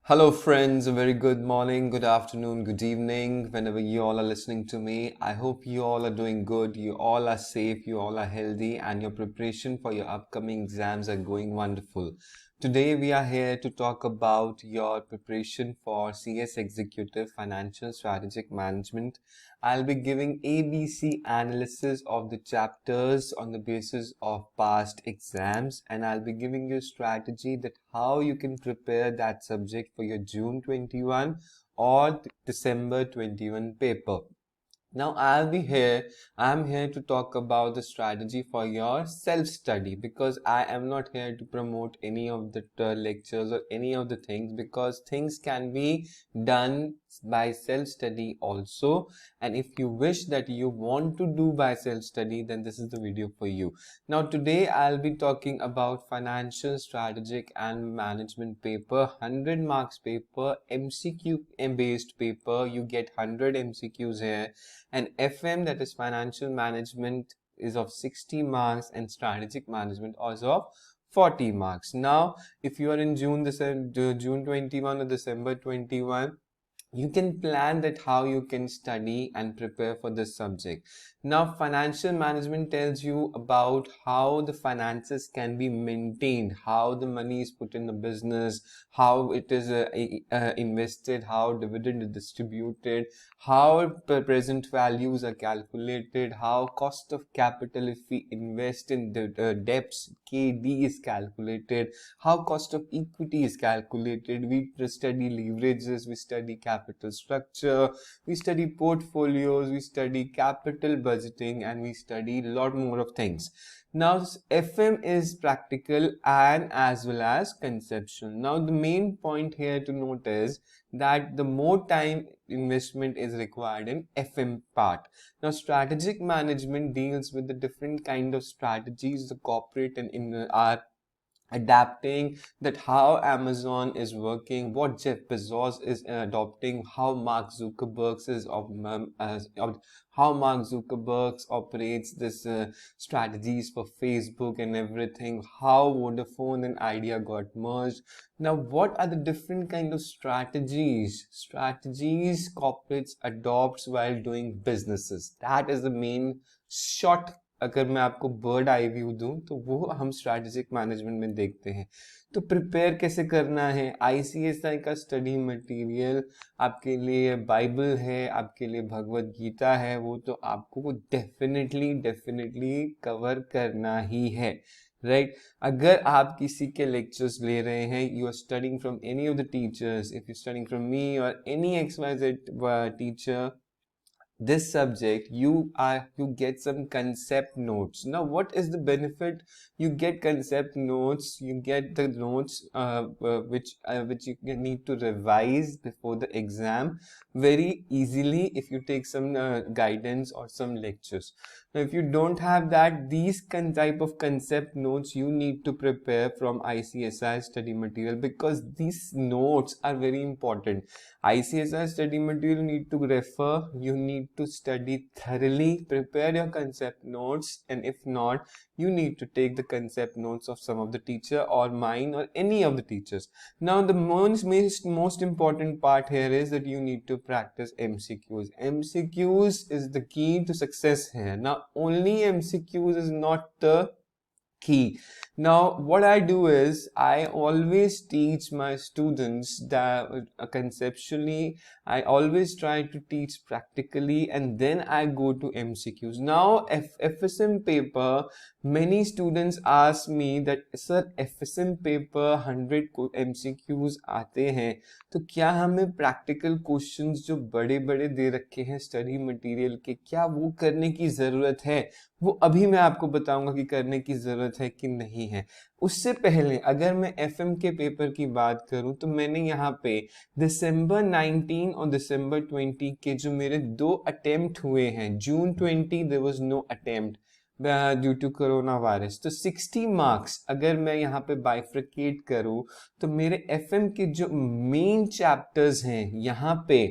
Hello, friends. A very good morning, good afternoon, good evening, whenever you all are listening to me. I hope you all are doing good, you all are safe, you all are healthy, and your preparation for your upcoming exams are going wonderful. Today, we are here to talk about your preparation for CS Executive Financial Strategic Management. I'll be giving ABC analysis of the chapters on the basis of past exams, and I'll be giving you strategy that how you can prepare that subject for your June 21 or December 21 paper. Now I'm here to talk about the strategy for your self-study, because I am not here to promote any of the lectures or any of the things, because things can be done by self-study also. And if you wish that you want to do by self-study, then this is the video for you. Now today I'll be talking about financial strategic and management paper, 100 marks paper, MCQ based paper. You get 100 MCQs here, and FM, that is financial management, is of 60 marks, and strategic management is of 40 marks. Now if you are in June 21 or December 21, you can plan that how you can study and prepare for this subject. Now financial management tells you about how the finances can be maintained, how the money is put in the business, how it is invested, how dividend is distributed, how present values are calculated, how cost of capital if we invest in the debts, KD, is calculated, how cost of equity is calculated. We study leverages, we study capital structure, we study portfolios, we study capital budgeting, and we study a lot more of things. Now FM is practical and as well as conceptual. Now the main point here to note is that the more time investment is required in FM part. Now strategic management deals with the different kind of strategies the corporate and in are adapting, that how Amazon is working, what Jeff Bezos is adopting, how Mark Zuckerberg is how Mark Zuckerberg operates this strategies for Facebook and everything, how Vodafone and Idea got merged. Now what are the different kind of strategies corporates adopts while doing businesses? That is the main short, अगर मैं आपको bird eye view दूं तो वो हम strategic management में देखते हैं. तो प्रिपेयर कैसे करना है? आईसीएसआई का स्टडी मटेरियल आपके लिए बाइबल है, आपके लिए भगवत गीता है, वो तो आपको डेफिनेटली कवर करना ही है, राइट? अगर आप किसी के लेक्चर्स ले रहे हैं, you are studying from any of the teachers, if you studying from me और any XYZ teacher, this subject, you get some concept notes. Now what is the benefit? You get concept notes, you get the notes which you need to revise before the exam very easily if you take some guidance or some lectures. Now if you don't have that, these type of concept notes you need to prepare from ICSI study material, because these notes are very important. ICSI study material you need to refer, you need to study thoroughly, prepare your concept notes, and if not, you need to take the concept notes of some of the teacher or mine or any of the teachers. Now the most important part here is that you need to practice MCQs. MCQs is the key to success here. Now only MCQs is not the key. Now what I do is I always teach my students that conceptually, I always try to teach practically, and then I go to MCQs. Now FSM paper, many students ask me that sir FSM paper 100 MCQs आते हैं, तो क्या हमें practical questions जो बड़े बड़े दे रखे हैं स्टडी मटेरियल के, क्या वो करने की ज़रूरत है? वो अभी मैं आपको बताऊंगा कि करने की ज़रूरत है कि नहीं है. उससे पहले अगर मैं FM के पेपर की बात करूं, तो मैंने यहाँ पे दिसंबर 19 और दिसंबर 20 के जो मेरे 2 अटेम्प्ट हुए हैं, June 20 there was no attempt due to corona virus, तो 60 मार्क्स अगर मैं यहाँ पे बाइफ्रिकेट करूं, तो मेरे FM के जो मेन चैप्टर्स हैं यहाँ पे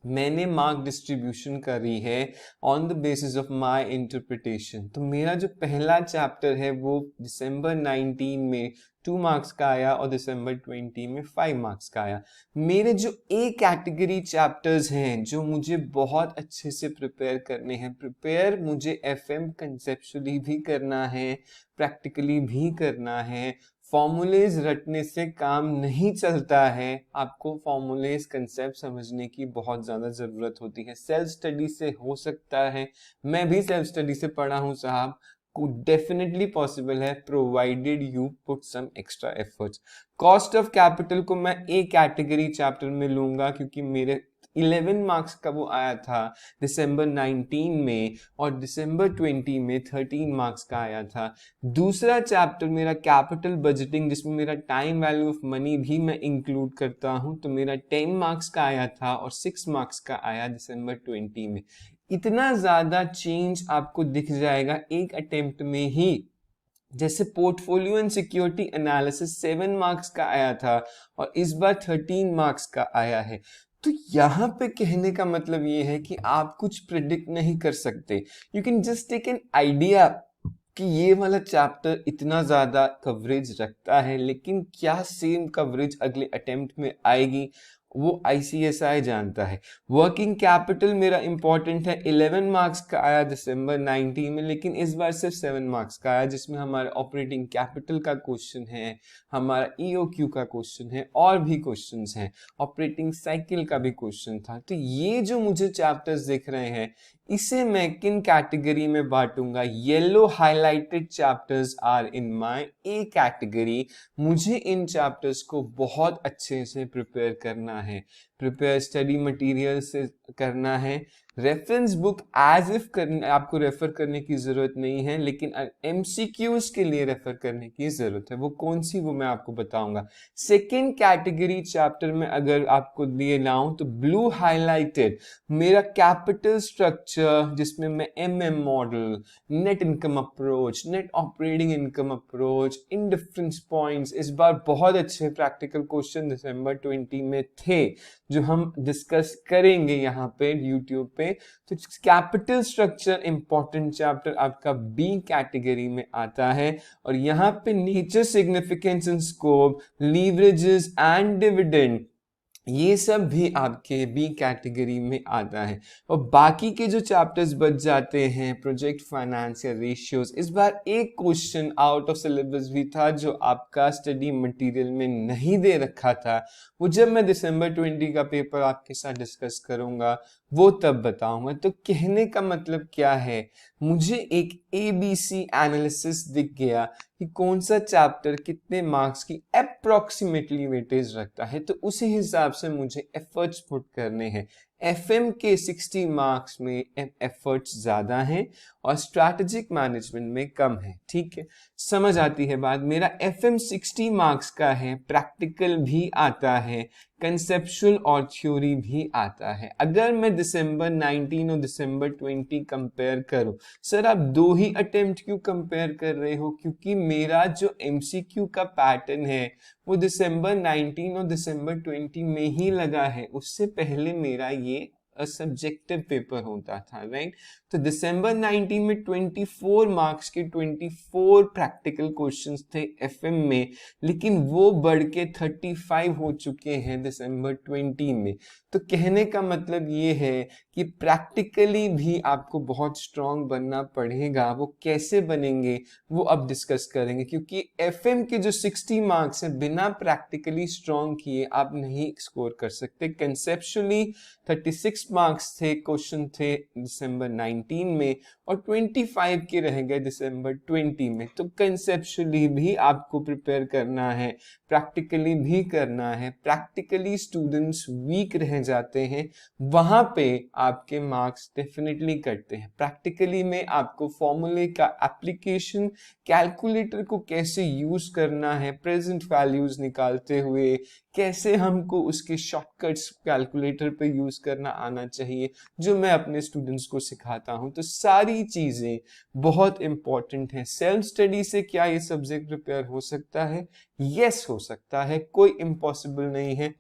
मैंने मार्क डिस्ट्रीब्यूशन करी है on the basis of my interpretation. तो मेरा जो पहला चैप्टर है वो दिसंबर 19 में 2 मार्क्स का आया और दिसंबर 20 में 5 मार्क्स का आया। मेरे जो ए कैटेगरी चैप्टर्स हैं जो मुझे बहुत अच्छे से प्रिपेयर करने हैं, प्रिपेयर मुझे एफएम कंसेप्चुअली भी करना है, प्रैक्टिकली भी करना है। फॉर्मूलेज रटने से काम नहीं चलता है, आपको फॉर्मूलेज कंसेप्ट समझने की बहुत ज़्यादा ज़रूरत होती है। सेल्फ स्टडी से हो सकता है, मैं भी सेल्फ स्टडी से पढ़ा हूँ साहब, को डेफिनेटली पॉसिबल है provided you put some extra efforts. Cost of capital को मैं ए कैटेगरी चैप्टर में लूंगा क्योंकि मेरे 11 मार्क्स का वो आया था दिसंबर 19 में और दिसंबर 20 में 13 मार्क्स का आया था। दूसरा चैप्टर मेरा कैपिटल बजटिंग, जिसमें मेरा टाइम वैल्यू ऑफ मनी भी मैं इंक्लूड करता हूं, तो मेरा 10 मार्क्स का आया था और 6 मार्क्स का आया दिसंबर 20 में। इतना ज्यादा चेंज आपको दिख जाएगा एक अटेम्प्ट में ही। जैसे portfolio and security analysis 7 marks का आया था और इस बार 13 मार्क्स का आया है। तो यहाँ पे कहने का मतलब ये है कि आप कुछ प्रिडिक्ट नहीं कर सकते। You can just take an idea कि ये वाला चैप्टर इतना ज्यादा कवरेज रखता है, लेकिन क्या सेम कवरेज अगले अटेम्प्ट में आएगी वो आईसीएसआई जानता है। वर्किंग कैपिटल मेरा इंपॉर्टेंट है, 11 मार्क्स का आया दिसंबर 19 में, लेकिन इस बार सिर्फ 7 मार्क्स का आया, जिसमें हमारे ऑपरेटिंग कैपिटल का क्वेश्चन है, हमारा ईओक्यू का क्वेश्चन है और भी क्वेश्चंस हैं, ऑपरेटिंग साइकिल का भी क्वेश्चन था। तो ये जो मुझे चैप्टर्स दिख रहे हैं इसे मैं किन कैटेगरी में बांटूंगा? Yellow highlighted chapters are in my A category. मुझे इन चैप्टर्स को बहुत अच्छे से प्रिपेयर करना है, प्रिपेयर स्टडी मटेरियल से करना है। रेफरेंस बुक एज इफ करने आपको रेफर करने की जरूरत नहीं है, लेकिन एमसीक्यूज के लिए रेफर करने की जरूरत है। वो कौन सी वो मैं आपको बताऊंगा। सेकेंड कैटेगरी चैप्टर में अगर आपको दिए लाऊं तो ब्लू हाईलाइटेड मेरा कैपिटल स्ट्रक्चर, जिसमें मैं MM model, net income approach, net operating income approach, indifference points, इस बार बहुत अच्छे प्रैक्टिकल क्वेश्चन दिसंबर 20 में थे जो हम डिस्कस करेंगे यहाँ पे यूट्यूब पे। तो कैपिटल स्ट्रक्चर इंपॉर्टेंट चैप्टर आपका बी कैटेगरी में आता है और यहाँ पे nature, significance and scope, leverages and dividend, ये सब भी आपके बी कैटेगरी में आता है। और बाकी के जो चैप्टर्स बच जाते हैं, प्रोजेक्ट फाइनेंस या रेशियोज, इस बार एक क्वेश्चन आउट ऑफ सिलेबस भी था जो आपका स्टडी मटेरियल में नहीं दे रखा था। वो जब मैं दिसंबर 20 का पेपर आपके साथ डिस्कस करूंगा वो तब बताऊंगा। तो कहने का मतलब क्या है, मुझे एक ABC एनालिसिस दिख गया कि कौन सा चैप्टर कितने मार्क्स की अप्रोक्सीमेटली वेटेज रखता है, तो उसी हिसाब से मुझे एफर्ट्स पुट करने हैं। एफएम के 60 मार्क्स में एफर्ट्स ज्यादा हैं और स्ट्रैटेजिक मैनेजमेंट में कम है। ठीक है, समझ आती है बात। मेरा एफएम 60 मार्क्स का है, प्रैक्टिकल भी आता है, कंसेप्चुअल और थ्योरी भी आता है। अगर मैं दिसंबर 19 और दिसंबर 20 कंपेयर करूं, सर आप दो ही अटेम्प्ट क्यों कंपेयर कर रहे हो? क्योंकि मेरा जो एमसीक्यू का पैटर्न है वो दिसंबर 19 और दिसंबर 20 में ही लगा है, उससे पहले मेरा ये सब्जेक्टिव पेपर होता था, राइट। तो दिसंबर 19 में 24 मार्क्स के 24 प्रैक्टिकल क्वेश्चंस थे एफएम में, लेकिन वो बढ़ के 35 हो चुके हैं दिसंबर 20 में। तो कहने का मतलब ये है कि प्रैक्टिकली भी आपको बहुत स्ट्रांग बनना पड़ेगा। वो कैसे बनेंगे वो अब डिस्कस करेंगे, क्योंकि एफएम के जो 60 मार्क्स हैं बिना प्रैक्टिकली स्ट्रांग किए आप नहीं स्कोर कर सकते। कंसेप्चुअली 36 मार्क्स थे, क्वेश्चन थे दिसंबर 19 में और 25 के रह गए दिसंबर 20 में। तो कंसेप्चुअली भी आपको प्रिपेयर करना है, प्रैक्टिकली भी करना है। प्रैक्टिकली स्टूडेंट्स वीक रह जाते हैं, वहां पे आपके मार्क्स डेफिनेटली कटते हैं। प्रैक्टिकली में आपको फॉर्मूले का एप्लीकेशन, कैलकुलेटर को कैसे यूज करना है, प्रेजेंट वैल्यूज निकालते हुए कैसे हमको उसके शॉर्टकट्स कैलकुलेटर पे यूज करना आना चाहिए, जो मैं अपने स्टूडेंट्स को सिखाता हूं। तो सारी चीजें बहुत इंपॉर्टेंट हैं। सेल्फ स्टडी से क्या ये सब्जेक्ट प्रिपेयर हो सकता है? यस, हो सकता है, कोई इम्पॉसिबल नहीं है।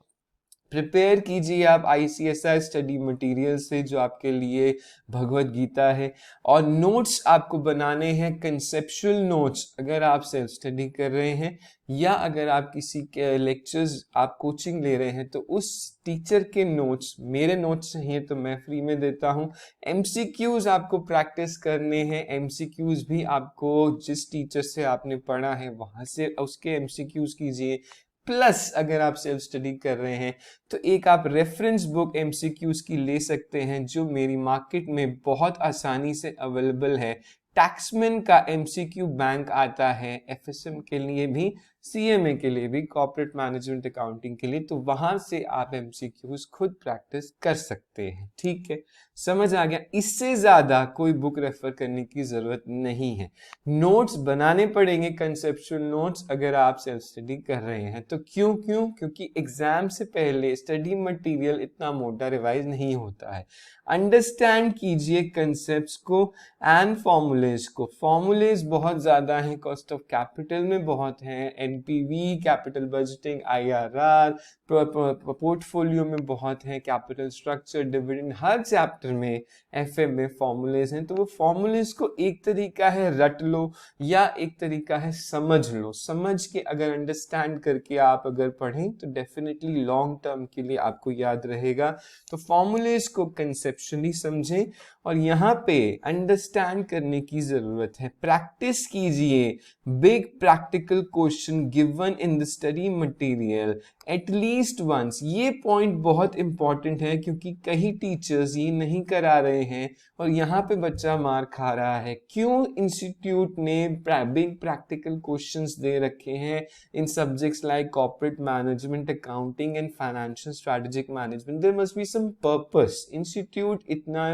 प्रिपेयर कीजिए आप ICSI स्टडी मटेरियल से, जो आपके लिए भगवत गीता है, और नोट्स आपको बनाने हैं कंसेप्चुअल नोट्स। अगर आप सेल्फ स्टडी कर रहे हैं या अगर आप किसी के लेक्चर्स आप कोचिंग ले रहे हैं तो उस टीचर के नोट्स, मेरे नोट्स चाहिए तो मैं फ्री में देता हूँ। MCQs आपको प्रैक्टिस करने हैं, MCQs भी आपको जिस टीचर से आपने पढ़ा है वहां से उसके MCQs कीजिए। प्लस अगर आप सेल्फ स्टडी कर रहे हैं तो एक आप रेफरेंस बुक MCQs की ले सकते हैं, जो मेरी मार्केट में बहुत आसानी से अवेलेबल है। टैक्समैन का MCQ बैंक आता है, FSM के लिए भी, CMA के लिए भी, कॉर्पोरेट मैनेजमेंट अकाउंटिंग के लिए, तो वहां से आप MCQs खुद प्रैक्टिस कर सकते हैं। ठीक है, समझ आ गया? इससे ज्यादा कोई बुक रेफर करने की जरूरत नहीं है। नोट्स बनाने पड़ेंगे, कंसेप्चुअल नोट्स, अगर आप सेल्फ स्टडी कर रहे हैं तो। क्योंकि एग्जाम से पहले स्टडी मटेरियल इतना मोटा रिवाइज नहीं होता है। अंडरस्टैंड कीजिए कंसेप्ट्स को एंड फॉर्मूलेज को। फॉर्मूलेज बहुत ज्यादा हैं, कॉस्ट ऑफ कैपिटल में बहुत हैं, NPV, capital budgeting, IRR, portfolio में बहुत है, कैपिटल स्ट्रक्चर, डिविडेंड, हर चैप्टर में FM में फॉर्मूलेज हैं। तो वो फॉर्मूलेज को एक तरीका है रट लो या एक तरीका है समझ लो। समझ के अगर अंडरस्टैंड करके आप अगर पढ़ें तो डेफिनेटली लॉन्ग टर्म के लिए आपको याद रहेगा। तो फॉर्मूलेज को कंसेप्चुअली समझें और यहाँ पे अंडरस्टैंड करने की जरूरत है। प्रैक्टिस कीजिए big practical question given in the study material at least once. ये पॉइंट बहुत इंपॉर्टेंट है क्योंकि कई टीचर्स ये नहीं करा रहे हैं और यहाँ पे बच्चा मार खा रहा है। क्यों? इंस्टीट्यूट ने बिग प्रैक्टिकल क्वेश्चंस दे रखे हैं in subjects like corporate management, accounting and financial strategic management. There must be some purpose. Institute इतना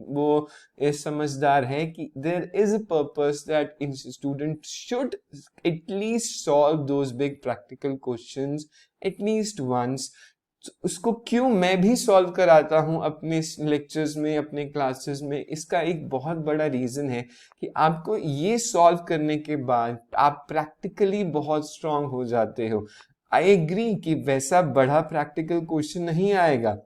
वो समझदार है कि there is a purpose that student should at least solve those big practical questions at least once. उसको क्यों मैं भी solve कराता हूं अपने लेक्चर्स में, अपने क्लासेस में, इसका एक बहुत बड़ा रीजन है कि आपको ये सॉल्व करने के बाद आप प्रैक्टिकली बहुत स्ट्रांग हो जाते हो। आई एग्री कि वैसा बड़ा प्रैक्टिकल क्वेश्चन नहीं आएगा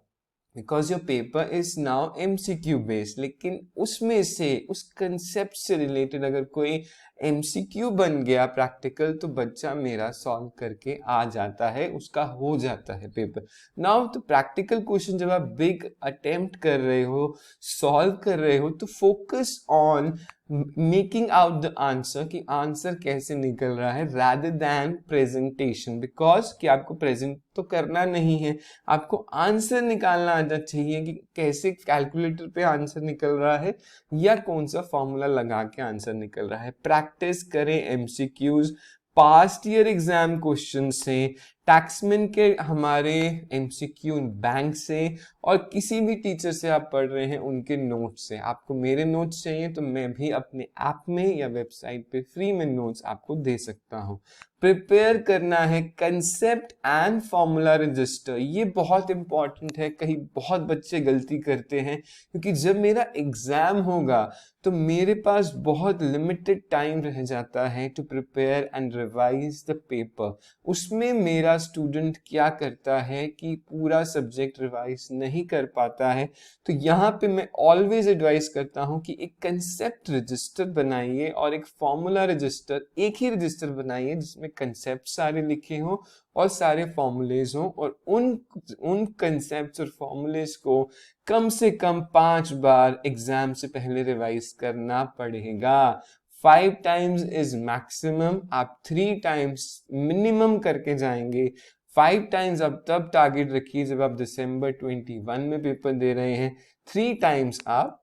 because your paper is now MCQ based, लेकिन उसमें से उस कंसेप्ट से रिलेटेड अगर कोई MCQ बन गया प्रैक्टिकल तो बच्चा मेरा सॉल्व करके आ जाता है, उसका हो जाता है पेपर। नाउ तो प्रैक्टिकल क्वेश्चन जब आप बिग अटेम्प्ट कर रहे हो, सॉल्व कर रहे हो, तो focus on making out the answer कि आंसर कैसे निकल रहा है rather than प्रेजेंटेशन। बिकॉज कि आपको प्रेजेंट तो करना नहीं है, आपको आंसर निकालना आना चाहिए कि कैसे कैलकुलेटर पे आंसर निकल रहा है या कौन सा फॉर्मूला लगा के आंसर निकल रहा है। प्रैक्टिस करें MCQs past year exam question से, टैक्समैन के हमारे MCQ बैंक से, और किसी भी टीचर से आप पढ़ रहे हैं उनके नोट्स से। आपको मेरे नोट्स चाहिए तो मैं भी अपने ऐप में या वेबसाइट पे फ्री में नोट्स आपको दे सकता हूं। प्रिपेयर करना है कंसेप्ट एंड फॉर्मूला रजिस्टर, ये बहुत इंपॉर्टेंट है। कहीं बहुत बच्चे गलती करते हैं क्योंकि जब मेरा एग्जाम होगा तो मेरे पास बहुत लिमिटेड टाइम रह जाता है to prepare and revise the paper. उसमें मेरा स्टूडेंट क्या करता है कि पूरा सब्जेक्ट रिवाइज नहीं कर पाता है। तो यहाँ पे मैं ऑलवेज एडवाइस करता हूँ कि एक कंसेप्ट रजिस्टर बनाइए और एक फॉर्मूला रजिस्टर, एक ही रजिस्टर बनाइए जिसमें कंसेप्ट सारे लिखे हों और सारे फॉर्मूलेज हों, और उन कंसेप्ट्स और फॉर्मूलेज को कम से कम 5 बार एग्जाम से पहले रिवाइज करना पड़ेगा। 5 टाइम्स इज मैक्सिमम, आप 3 टाइम्स मिनिमम करके जाएंगे। 5 टाइम्स आप तब टारगेट रखिए जब आप दिसंबर 21 में पेपर दे रहे हैं, 3 टाइम्स आप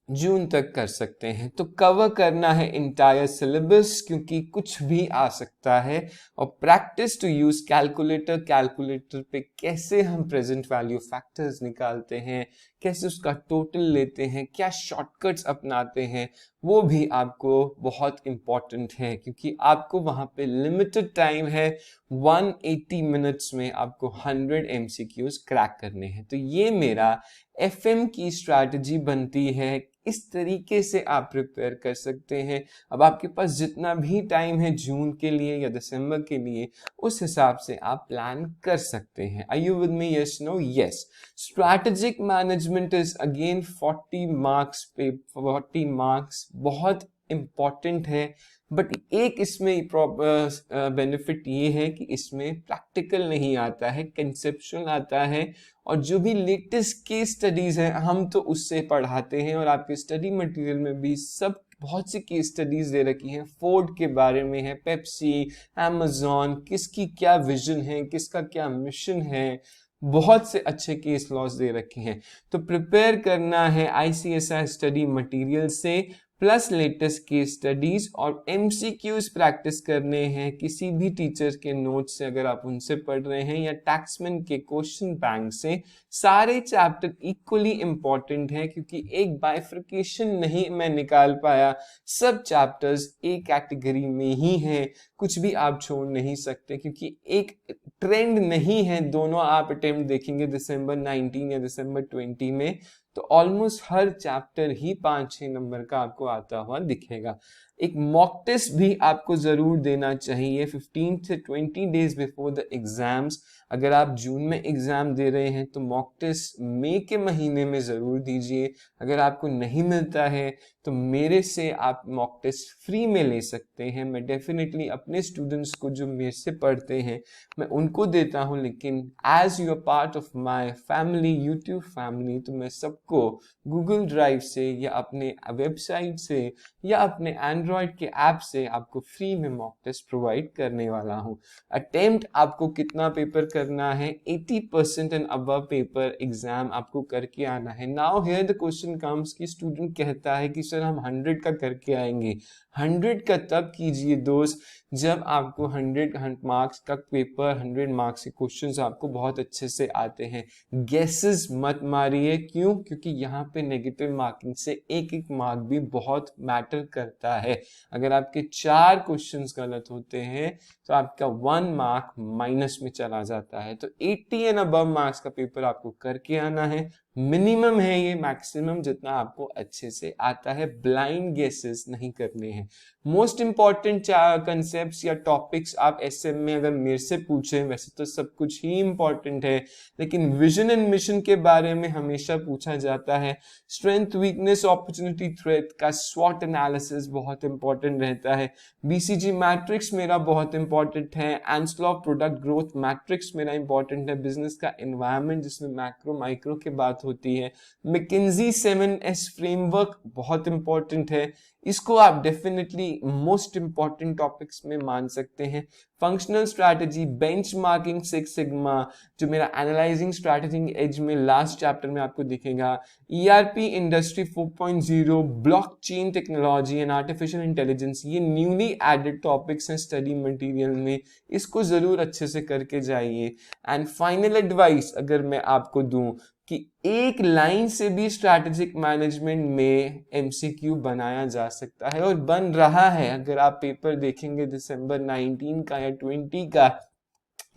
जून तक कर सकते हैं। तो कवर करना है इंटायर सिलेबस क्योंकि कुछ भी आ सकता है। और practice to use calculator, calculator पे कैसे हम प्रेजेंट वैल्यू फैक्टर्स निकालते हैं, कैसे उसका टोटल लेते हैं, क्या शॉर्टकट्स अपनाते हैं, वो भी आपको बहुत इंपॉर्टेंट है क्योंकि आपको वहां पे लिमिटेड टाइम है। 180 मिनट्स में आपको 100 MCQs क्रैक करने हैं। तो ये मेरा FM की स्ट्रैटेजी बनती है इस तरीके से आप प्रिपेयर कर सकते हैं। अब आपके पास जितना भी टाइम है जून के लिए या दिसंबर के लिए, उस हिसाब से आप प्लान कर सकते हैं। Are you with me? Yes, no? Yes. Strategic management is again 40 marks पे 40 मार्क्स, बहुत इंपॉर्टेंट है। बट एक इसमें बेनिफिट ये है कि इसमें प्रैक्टिकल नहीं आता है, कंसेप्चुअल आता है, और जो भी लेटेस्ट केस स्टडीज है हम तो उससे पढ़ाते हैं। और आपके स्टडी मटेरियल में भी सब बहुत सी केस स्टडीज दे रखी हैं, फोर्ड के बारे में है, पेप्सी, amazon, किसकी क्या विजन है, किसका क्या मिशन है, बहुत से अच्छे केस लॉस दे रखे हैं। तो प्रिपेयर करना है ICSI स्टडी मटेरियल से प्लस लेटेस्ट केस स्टडीज, और MCQs प्रैक्टिस करने हैं किसी भी टीचर के नोट से अगर आप उनसे पढ़ रहे हैं, या टैक्समैन के क्वेश्चन बैंक से। सारे चैप्टर इक्वली इंपॉर्टेंट हैं, क्योंकि एक बाइफर्केशन नहीं मैं निकाल पाया, सब चैप्टर्स एक कैटेगरी में ही हैं, कुछ भी आप छोड़ नहीं सकते, क्योंकि एक ट्रेंड नहीं है। दोनों आप अटेम्प्ट देखेंगे दिसंबर 19 या दिसंबर 20 में, तो ऑलमोस्ट हर चैप्टर ही 5-6 नंबर का आपको आता हुआ दिखेगा। एक मॉक टेस्ट भी आपको जरूर देना चाहिए 15 से 20 डेज बिफोर द एग्जाम्स। अगर आप जून में एग्जाम दे रहे हैं तो मॉक टेस्ट मई के महीने में जरूर दीजिए। अगर आपको नहीं मिलता है तो मेरे से आप मॉक टेस्ट फ्री में ले सकते हैं। मैं डेफिनेटली अपने स्टूडेंट्स को जो मेरे से पढ़ते हैं मैं उनको देता हूं, लेकिन as you are part of my family, YouTube family, तो मैं सबको गूगल ड्राइव से या अपने वेबसाइट से या अपने एंड्रॉयड के ऐप से आपको फ्री में मॉक टेस्ट प्रोवाइड करने वाला हूं। अटेम्प्ट आपको कितना पेपर करना है? 80% एंड अबव पेपर एग्जाम आपको करके आना है। Now here the question comes कि स्टूडेंट कहता है कि सर हम 100 का करके आएंगे। 100 का तब कीजिए दोस्त जब आपको 100 मार्क्स का पेपर, 100 मार्क्स के क्वेश्चंस आपको बहुत अच्छे से आते हैं। गेसेस मत मारिए। क्यों? क्योंकि यहाँ पे नेगेटिव मार्किंग से एक एक मार्क भी बहुत मैटर करता है। अगर आपके 4 क्वेश्चंस गलत होते हैं तो आपका 1 मार्क माइनस में चला जाता है। तो 80 एंड अबव मार्क्स का पेपर आपको करके आना है। मिनिमम है ये, मैक्सिमम जितना आपको अच्छे से आता है। ब्लाइंड गेसेस नहीं करने हैं। मोस्ट इंपॉर्टेंट कंसेप्ट्स या टॉपिक्स आप SM में अगर मेरे से पूछें, वैसे तो सब कुछ ही इंपॉर्टेंट है, लेकिन विजन एंड मिशन के बारे में हमेशा पूछा जाता है। स्ट्रेंथ, वीकनेस, अपॉर्चुनिटी, थ्रेट का स्वॉट एनालिसिस बहुत इंपॉर्टेंट रहता है। BCG मैट्रिक्स मेरा बहुत इंपॉर्टेंट है। आंसलॉ प्रोडक्ट ग्रोथ मैट्रिक्स मेरा इंपॉर्टेंट है। बिजनेस का एनवायरनमेंट जिसमें मैक्रो माइक्रो की बात होती है। मैकिन्जी 7S फ्रेमवर्क बहुत इंपॉर्टेंट है, इसको आप डेफिनेटली मोस्ट इंपॉर्टेंट टॉपिक्स में मान सकते हैं। Functional strategy, benchmarking, six sigma, जो मेरा एनालाइजिंग स्ट्रैटेजी एज में लास्ट चैप्टर में आपको दिखेगा। ERP, industry 4.0, blockchain technology and artificial intelligence, ये न्यूली एडेड टॉपिक्स हैं स्टडी मटेरियल में, इसको जरूर अच्छे से करके जाइए। एंड फाइनल एडवाइस अगर मैं आपको दूं कि एक लाइन से भी स्ट्रैटेजिक मैनेजमेंट में MCQ बनाया जा सकता है, और बन रहा है। अगर आप पेपर देखेंगे दिसंबर 19 का या 20 का,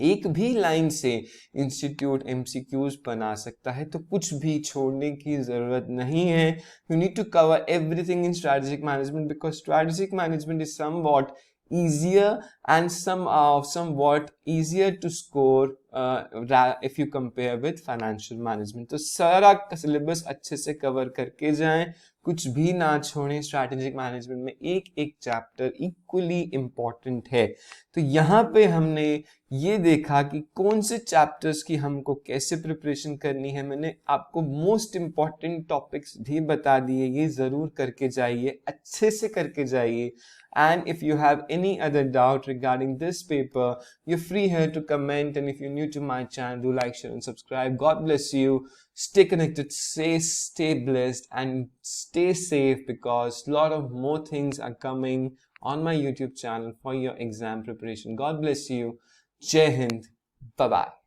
एक भी लाइन से इंस्टीट्यूट MCQs बना सकता है। तो कुछ भी छोड़ने की जरूरत नहीं है। You need to cover everything in strategic management, because strategic management is somewhat easier and somewhat easier to score if you compare with financial management। तो सारा सिलेबस अच्छे से कवर करके जाएं, कुछ भी ना छोड़ें। स्ट्रैटेजिक मैनेजमेंट में एक एक चैप्टर इक्वली इंपॉर्टेंट है। तो यहाँ पे हमने ये देखा कि कौन से चैप्टर्स की हमको कैसे प्रिपरेशन करनी है। मैंने आपको मोस्ट इंपॉर्टेंट टॉपिक्स भी बता दिए, ये जरूर करके जाइए, अच्छे से करके जाइए। And if you have any other doubt regarding this paper, you're free here to comment. And if you're new to my channel, do like, share and subscribe. God bless you. Stay connected, stay blessed, and stay safe, because a lot of more things are coming on my YouTube channel for your exam preparation. God bless you. Jai Hind. Bye-bye.